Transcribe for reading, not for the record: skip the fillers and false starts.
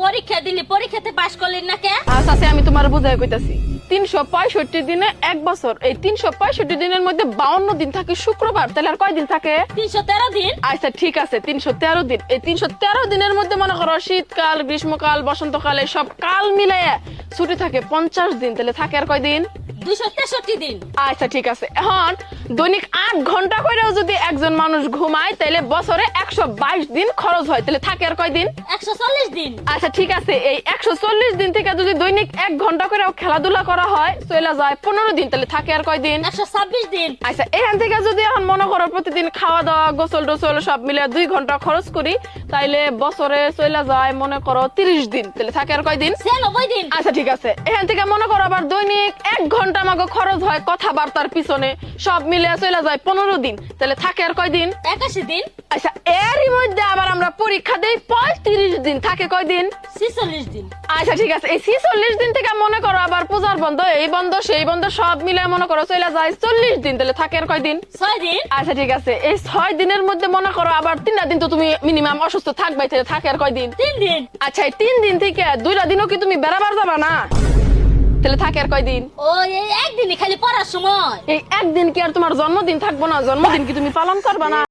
পরীক্ষা দিলি, পরীক্ষাতে পাশ করলি না কে? আচ্ছা আমি তোমার বুঝাই কইতাছি। 365 দিনে এক বছর, এই 365 দিনের মধ্যে 52 দিন থাকে শুক্রবার, তাহলে আর কয় দিন থাকে? 313 দিন। আচ্ছা ঠিক আছে, 313 দিন। এই 313 দিনের মধ্যে মনে করো শীতকাল, গ্রীষ্মকাল, বসন্তকাল সব কাল মিলাইয়া ছুটি থাকে 50 দিন, তাহলে থাকে আর কয় দিন? 263 দিন। আচ্ছা ঠিক আছে। এখন দৈনিক 8 ঘন্টা করেও যদি একজন মানুষ ঘুমায়, তাহলে বছরে 122 দিন খরচ হয়, তাহলে থাকে আর কয় দিন? 140 দিন। আচ্ছা ঠিক আছে, এই 140 দিন থেকে যদি দৈনিক 1 ঘন্টা করেও খেলাধুলা করা হয়, চলে যায় 15 দিন, তাহলে থাকে আর কয় দিন? 126 দিন। আচ্ছা এখান থেকে যদি এখন মনে করো প্রতিদিন খাওয়া দাওয়া, গোসল টোসল সব মিলে 2 ঘন্টা খরচ করি, তাইলে বছরে চলে যায় মনে করো 30 দিন, তাহলে থাকে আর কয় দিন? 96 দিন। আচ্ছা ঠিক আছে, এখান থেকে মনে করো আবার দৈনিক 1 ঘন্টা আমাকে খরচ হয় কথাবার্তার পিছনে, সব মিলে চলে যায় 15 দিন, তাহলে থাকে আর কয় দিন? 81 দিন। আচ্ছা এরই মধ্যে আবার আমরা পরীক্ষা দেই 35 দিন, থাকে কয় দিন? 46 দিন। আচ্ছা ঠিক আছে, এই 46 দিন থেকে মনে করো আবার পূজার বন্ধ, এই বন্ধ সেই বন্ধ সব মিলে মনে করো চলে যায় 40 দিন, তাহলে থাকে আর কয় দিন? 6 দিন। আচ্ছা ঠিক আছে, এই 6 দিনের মধ্যে মনে করো আবার 3টা দিন তো তুমি মিনিমাম অসুস্থ থাকবে, তাহলে থাকে আর কয় দিন? 3 দিন। আচ্ছা এই 3 দিন থেকে 2টা দিনও কি তুমি বেড়াবার যাবা না, তাহলে থাকে আর কয় দিন? ও এই একদিনই খালি পড়ার সময়। এই একদিন কি আর তোমার জন্মদিন থাকবো না? জন্মদিন কি তুমি পালন করবা না?